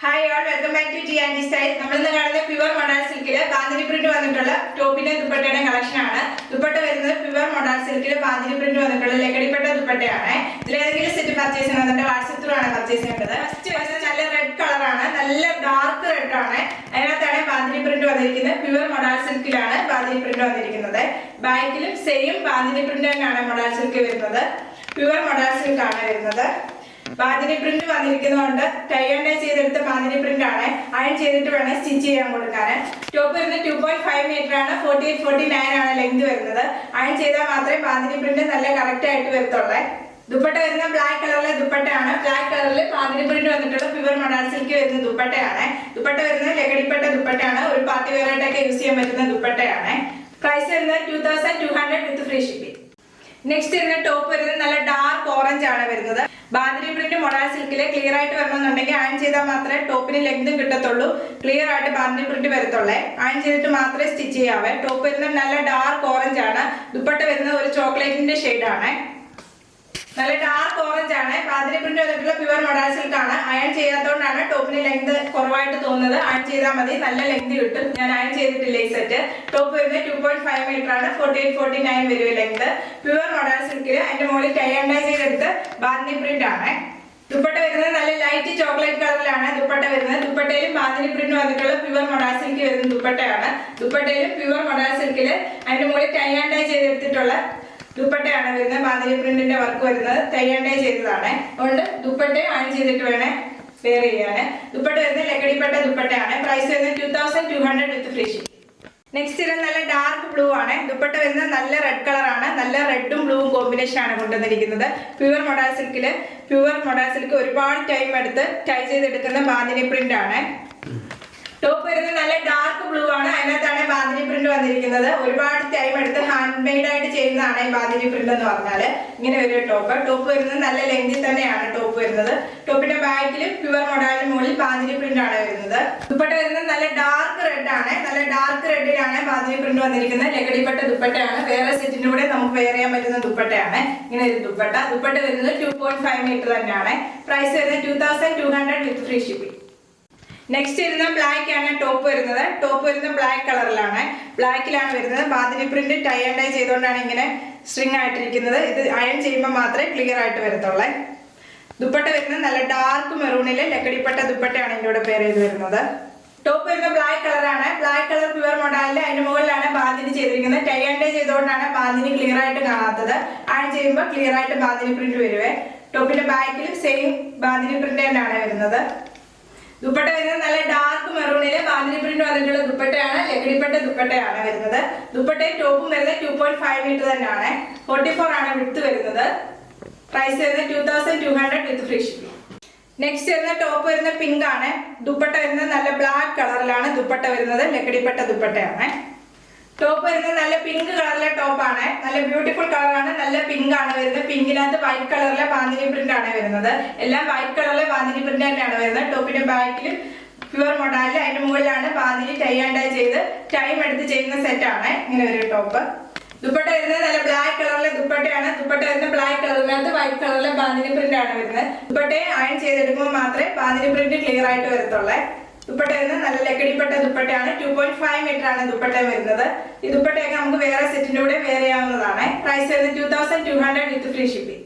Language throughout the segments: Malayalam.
Hi all, welcome back to G&G Style. നമ്മൾ ഇന്ന് കാണുന്നത് പ്യുവർ മോഡൽ സിൽക്കിൽ ബാന്തിനി പ്രിന്റ് വന്നിട്ടുള്ള ടോപ്പിന്റെ ദുപ്പട്ടയുടെ കളക്ഷൻ ആണ്. ദുപ്പട്ട വരുന്നത് പ്യുവർ മോഡൽ സിൽക്കിൽ ബാന്തിനി പ്രിന്റ് വന്നിട്ടുള്ള ലക്കടിപ്പട്ട ദുപ്പട്ടയാണ്. ഇതിൽ ഏതെങ്കിലും സെറ്റ് പർച്ചേസ് ചെയ്യണമെന്നുണ്ടെങ്കിൽ വാട്സ്ആപ്പ് ത്രൂ ആണ് പർച്ചേസ് ചെയ്യേണ്ടത്. ഫസ്റ്റ് വരുന്നത് നല്ല റെഡ് കളറാണ്, നല്ല ഡാർക്ക് റെഡ് ആണ്. അതിനകത്താണ് ബാന്തിനി പ്രിന്റ് വന്നിരിക്കുന്നത്. പ്യുവർ മോഡൽ സിൽക്കിലാണ് ബാന്തിനി പ്രിന്റ് വന്നിരിക്കുന്നത്. ബാക്കിലും സെയിം ബാന്തിനി പ്രിന്റ് തന്നെയാണ് മോഡൽ സിൽക്ക് വരുന്നത്. പ്യുവർ മോഡൽ സിൽക്ക് ആണ് വരുന്നത്. ബാന്തിനി പ്രിന്റ് വന്നിരിക്കുന്നതുകൊണ്ട് ടൈ ആൻഡ് ഡൈ ചെയ്തെടുത്ത ബാന്തിനി പ്രിന്റ് ആണ്. അയൺ ചെയ്തിട്ട് വേണം സ്റ്റിച്ച് ചെയ്യാൻ കൊടുക്കാൻ. ടോപ്പ് വരുന്നത് 2.5 മീറ്റർ ആണ്, 48-49 ആണ് ലെങ്ത് വരുന്നത്. അയൺ ചെയ്താൽ മാത്രമേ ബാന്തിനി പ്രിന്റ് നല്ല കറക്റ്റ് ആയിട്ട് വരത്തുള്ളൂ. ദുപ്പട്ട വരുന്ന ബ്ലാക്ക് കളറിലെ ദുപ്പട്ടയാണ്. ബ്ലാക്ക് കളറിൽ ബാന്തിനി പ്രിന്റ് വന്നിട്ടുള്ള പ്യുവർ മോഡൽ സിൽക്ക് വരുന്ന ദുപ്പട്ടയാണ്. ദുപ്പട്ട വരുന്നത് ലക്കടിപ്പട്ട ദുപ്പട്ടയാണ്. ഒരു പാർട്ടി വെയർ ആയിട്ടൊക്കെ യൂസ് ചെയ്യാൻ പറ്റുന്ന ദുപ്പട്ടയാണ്. പ്രൈസ് വരുന്നത് 2200 വിത്ത് ഫ്രീ ഷിപ്പിംഗ്. നെക്സ്റ്റ് വരുന്ന ടോപ്പ് വരുന്നത് നല്ല ഡാർക്ക് ഓറഞ്ച് ആണ് വരുന്നത്. ബാന്തിനി പ്രിന്റ് മോഡൽ സിൽക്കില് ക്ലിയർ ആയിട്ട് വരണമെന്നുണ്ടെങ്കിൽ അയൺ ചെയ്താൽ മാത്രമേ ടോപ്പിന് ലെങ്ത് കിട്ടത്തുള്ളൂ. ക്ലിയർ ആയിട്ട് ബാന്തിനി പ്രിന്റ് വരത്തുള്ളേ. അയൺ ചെയ്തിട്ട് മാത്രമേ സ്റ്റിച്ച് ചെയ്യാവേ. ടോപ്പ് വരുന്നത് നല്ല ഡാർക്ക് ഓറഞ്ച് ആണ്. ദുപ്പട്ട വരുന്നത് ഒരു ചോക്ലേറ്റിന്റെ ഷെയ്ഡാണ്. നല്ല ഡാർക്ക് ഓറഞ്ച് ആണ്. ബാന്തിനി പ്രിന്റ് വന്നിട്ടുള്ള പ്യുവർ മോഡൽ സിൽക്ക് ആണ്. അയൺ ചെയ്യാത്തതുകൊണ്ടാണ് ടോപ്പിന് ലെങ്ത് കുറവായിട്ട് തോന്നുന്നത്. അയൺ ചെയ്താൽ മതി, നല്ല ലെങ്ത് കിട്ടും. ഞാൻ അയൺ ചെയ്തിട്ടില്ല ഈ സെറ്റ്. ടോപ്പ് വരുന്നത് 2.5 മീറ്റർ ആണ്, 48-49 വരും ലെങ്ത്. പ്യുവർ മോഡൽ സിൽക്കിൽ അതിന്റെ മുകളിൽ ടൈ ആൻഡ് ഡൈ ചെയ്തെടുത്ത് ബാന്തിനി പ്രിന്റ് ആണ്. ദുപ്പട്ട വരുന്നത് നല്ല ലൈറ്റ് ചോക്ലേറ്റ് കളറിലാണ് ദുപ്പട്ട വരുന്നത്. ദുപ്പട്ടയിലും ബാന്തിനി പ്രിന്റ് വന്നിട്ടുള്ള പ്യുവർ മോഡൽ സിൽക്ക് വരുന്ന ദുപ്പട്ടയാണ്. ദുപ്പട്ടയിലും പ്യുവർ മോഡൽ സിൽക്കിൽ അതിന്റെ മുകളിൽ ടൈ ആൻഡ് ഡൈ ചെയ്തെടുത്തിട്ടുള്ള ദുപ്പട്ടയാണ് വരുന്നത്. ബാന്തിനി പ്രിന്റിന്റെ വർക്ക് വരുന്നത് ടൈ ആൻഡ് ഡൈ ചെയ്തതാണ്. അതുകൊണ്ട് ദുപ്പട്ട അയൺ ചെയ്തിട്ട് വേണേ വെയർ ചെയ്യാൻ. ദുപ്പട്ട വരുന്നത് ലക്കടിപ്പട്ട ദുപ്പട്ടയാണ്. പ്രൈസ് വരുന്നത് 2200 വിത്ത് ഫ്രീ ഷിപ്പിംഗ്. നെക്സ്റ്റ് വരുന്നത് നല്ല ഡാർക്ക് ബ്ലൂ ആണ്. ദുപ്പട്ട വരുന്നത് നല്ല റെഡ് കളറാണ്. നല്ല റെഡും ബ്ലൂവും കോമ്പിനേഷൻ ആണ് കൊണ്ടുവന്നിരിക്കുന്നത്. പ്യുവർ മോഡൽ സിൽക്ക് ഒരുപാട് ടൈം എടുത്ത് ടൈ ചെയ്തെടുക്കുന്ന ബാന്തിനി പ്രിന്റ് ആണ്. ടോപ്പ് വരുന്നത് നല്ല ഡാർക്ക് ബ്ലൂ ആണ്. അതിനകത്താണ് ബാന്തിനി പ്രിന്റ് വന്നിരിക്കുന്നത്. ഒരുപാട് ടൈം എടുത്ത് ഹാൻഡ് മെയ്ഡ് ആയിട്ട് ചെയ്യുന്നതാണ് ഈ ബാന്തിനി പ്രിന്റ് എന്ന് പറഞ്ഞാല്. ഇങ്ങനെ വരും ടോപ്പ് വരുന്നത് നല്ല ലെങ്തിൽ തന്നെയാണ് ടോപ്പ് വരുന്നത്. ടോപ്പിന്റെ ബാക്കിലും പ്യുവർ മോഡലിന് മുകളിൽ ബാന്തിനി പ്രിന്റ് ആണ് വരുന്നത്. ദുപ്പട്ട വരുന്നത് നല്ല ഡാർക്ക് റെഡ് ആണ്. നല്ല ഡാർക്ക് റെഡിലാണ് ബാന്തിനി പ്രിന്റ് വന്നിരിക്കുന്നത്. ലക്കടിപ്പട്ട ദുപ്പട്ടയാണ്. വേറെ സെറ്റിന്റെ കൂടെ നമുക്ക് വെയർ ചെയ്യാൻ പറ്റുന്ന ദുപ്പട്ടയാണ്. ഇങ്ങനെ ഒരു ദുപ്പട്ട വരുന്നത് 2.5 മീറ്റർ തന്നെയാണ്. പ്രൈസ് വരുന്നത് 2200 വിത്ത് ഫ്രീ ഷിപ്പിംഗ്. നെക്സ്റ്റ് വരുന്ന ബ്ലാക്ക് ആണ് ടോപ്പ് വരുന്നത്. ടോപ്പ് വരുന്നത് ബ്ലാക്ക് കളറിലാണ്. ബ്ലാക്കിലാണ് വരുന്നത്. Bandhani print tie and dye ചെയ്തുകൊണ്ടാണ് ഇങ്ങനെ സ്ട്രിങ് ആയിട്ടിരിക്കുന്നത്. ഇത് അയൺ ചെയ്യുമ്പോൾ മാത്രമേ ക്ലിയർ ആയിട്ട് വരത്തുള്ളൂ. ദുപ്പട്ട വരുന്നത് നല്ല ഡാർക്ക് മെറൂണില് ലക്കടിപ്പട്ട ദുപ്പട്ടയാണ് ഇതിൻ്റെ കൂടെ പെയർ ചെയ്ത് വരുന്നത്. ടോപ്പ് വരുന്ന ബ്ലാക്ക് കളറാണ്. ബ്ലാക്ക് കളർ പ്യുവർ മോഡലില് അതിന്റെ മുകളിലാണ് ബാന്തിനി ചെയ്തിരിക്കുന്നത്. ടൈ ആൻഡ് ഡൈ ചെയ്തുകൊണ്ടാണ് ബാന്തിനി ക്ലിയർ ആയിട്ട് കാണാത്തത്. അയൺ ചെയ്യുമ്പോൾ ക്ലിയർ ആയിട്ട് ബാന്തിനി പ്രിന്റ് വരുവേ. ടോപ്പിന്റെ ബാക്കിലും സെയിം ബാന്തിനി പ്രിന്റ് തന്നെയാണ് വരുന്നത്. ദുപ്പട്ട വരുന്നത് നല്ല ഡാർക്ക് മെറൂണില് ബാന്തിനി പ്രിന്റ് വന്നിട്ടുള്ള ദുപ്പട്ടയാണ്. ലക്കടിപ്പട്ട ദുപ്പട്ടയാണ് വരുന്നത്. ദുപ്പട്ടയും ടോപ്പും വരുന്നത് 2.5 മീറ്റർ തന്നെയാണ്. 44 ആണ് വിഡ്ത് വരുന്നത്. പ്രൈസ് വരുന്നത് 2200 വിത്ത് ഫ്രീ ഷിപ്പിംഗ്. നെക്സ്റ്റ് വരുന്ന ടോപ്പ് വരുന്ന പിങ്ക് ആണ്. ദുപ്പട്ട വരുന്നത് നല്ല ബ്ലാക്ക് കളറിലാണ് ദുപ്പട്ട വരുന്നത്. ലക്കടിപ്പട്ട ദുപ്പട്ടയാണ്. ടോപ്പ് വരുന്നത് നല്ല പിങ്ക് കളറിലെ ടോപ്പാണ്. നല്ല ബ്യൂട്ടിഫുൾ കളറാണ്. നല്ല പിങ്ക് ആണ് വരുന്നത്. പിങ്കിനകത്ത് വൈറ്റ് കളറിലെ ബാന്തിനി പ്രിന്റ് ആണ് വരുന്നത്. എല്ലാം വൈറ്റ് കളറിലെ ബാന്തിനി പ്രിന്റ് തന്നെയാണ് വരുന്നത്. ടോപ്പിന്റെ ബാക്കിലും പ്യുവർ മോഡലിൽ അതിന്റെ മുകളിലാണ് ബാന്തിനി ടൈ ആൻഡ് ഡൈ ചെയ്ത് ടൈം എടുത്ത് ചെയ്യുന്ന സെറ്റ് ആണ്. ഇങ്ങനെ ഒരു ടോപ്പ്. ദുപ്പട്ട വരുന്നത് നല്ല ബ്ലാക്ക് കളറിലെ ദുപ്പട്ടയാണ്. ദുപ്പട്ട വരുന്ന ബ്ലാക്ക് കളറിനകത്ത് വൈറ്റ് കളറിലെ ബാന്തിനി പ്രിന്റ് ആണ് വരുന്നത്. ദുപ്പട്ടയെ അയൺ ചെയ്തെടുക്കുമ്പോൾ മാത്രമേ ബാന്തിനി പ്രിന്റ് ക്ലിയർ ആയിട്ട് വരത്തുള്ളൂ. ദുപ്പട്ട വരുന്നത് നല്ല ലക്കടിപ്പട്ട ദുപ്പട്ടയാണ്. 2.5 മീറ്റർ ആണ് ദുപ്പട്ട വരുന്നത്. ഈ ദുപ്പട്ടയൊക്കെ നമുക്ക് വേറെ സെറ്റിന്റെ കൂടെ വെയർ ചെയ്യാവുന്നതാണ്. പ്രൈസ് വരുന്നത് 2200 വിത്ത് ഫ്രീ ഷിപ്പിംഗ്.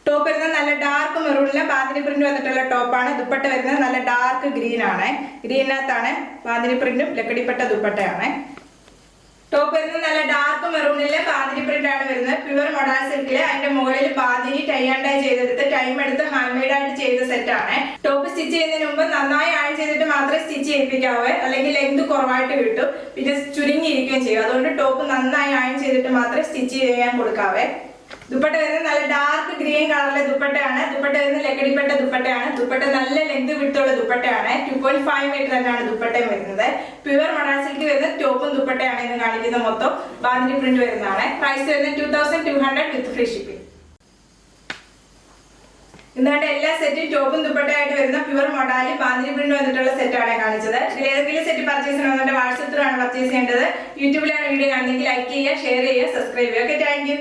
ടോപ്പ് വരുന്നത് നല്ല ഡാർക്ക് മെറൂണിലെ ബാന്തിനി പ്രിന്റ് വന്നിട്ടുള്ള ടോപ്പാണ്. ദുപ്പട്ട വരുന്നത് നല്ല ഡാർക്ക് ഗ്രീൻ ആണ്. ഗ്രീനകത്താണ് ബാന്തിനി പ്രിന്റും ലക്കടിപ്പട്ട ദുപ്പട്ടയാണ്. ടോപ്പ് വരുന്നത് നല്ല ഡാർക്ക് മെറൂണിലെ ബാന്തിനി പ്രിന്റ് ആണ് വരുന്നത്. പ്യുവർ മോഡൽ സിൽക്കില് അതിന്റെ മുകളിൽ ബാന്തിനി ടൈ ആൻഡ് ഡൈ ചെയ്തെടുത്ത് ടൈം എടുത്ത് ഹാൻഡ് മെയ്ഡ് ആയിട്ട് ചെയ്ത സെറ്റ് ആണ്. ടോപ്പ് സ്റ്റിച്ച് ചെയ്യുന്നതിന് മുമ്പ് നന്നായി അയൺ ചെയ്തിട്ട് മാത്രമേ സ്റ്റിച്ച് ചെയ്യിപ്പിക്കാവൂ. അല്ലെങ്കിൽ ലെങ്ത് കുറവായിട്ട് കിട്ടും, പിന്നെ ചുരുങ്ങിയിരിക്കുകയും ചെയ്യും. അതുകൊണ്ട് ടോപ്പ് നന്നായി അയൺ ചെയ്തിട്ട് മാത്രമേ സ്റ്റിച്ച് ചെയ്യാൻ കൊടുക്കാവേ. ദുപ്പട്ട വരുന്നത് നല്ല ഡാർക്ക് ഗ്രീൻ കളറിലെ ദുപ്പട്ടയാണ്. ദുപ്പട്ട വരുന്നത് ലക്കടിപ്പട്ട ദുപ്പട്ടയാണ്. ദുപ്പട്ട നല്ല ലെങ്ത് വിട്ടുള്ള ദുപ്പട്ടയാണ്. 2.5 മീറ്റർ തന്നെയാണ് ദുപ്പട്ടയും വരുന്നത്. പ്യുവർ മോഡൽ സിൽക്ക് വരുന്നത് ടോപ്പും ദുപ്പട്ടയാണ് ഇന്ന് കാണിക്കുന്ന മൊത്തം. ബാന്തിനി പ്രിന്റ് വരുന്നതാണ്. പ്രൈസ് വരുന്നത് 2200 വിത്ത് ഫ്രീ ഷിപ്പിംഗ്. ഇന്നത്തെ എല്ലാ സെറ്റും ടോപ്പും ദുപ്പട്ടയായിട്ട് വരുന്ന പ്യുവർ മോഡലിൽ ബാന്തിനി പ്രിന്റ് വന്നിട്ടുള്ള സെറ്റാണ് കാണിച്ചത്. ഇതിൽ ഏതെങ്കിലും സെറ്റ് പർച്ചേസ് ചെയ്യണമെന്നുണ്ടെങ്കിൽ വാട്സ്ആപ്പ് ത്രൂ ആണ് പർച്ചേസ് ചെയ്യേണ്ടത്. യൂട്യൂബിലാണ് വീഡിയോ കാണുന്നതെങ്കിൽ ലൈക്ക് ചെയ്യുക, ഷെയർ ചെയ്യുക, സബ്സ്ക്രൈബ് ചെയ്യുക. Okay, thank you.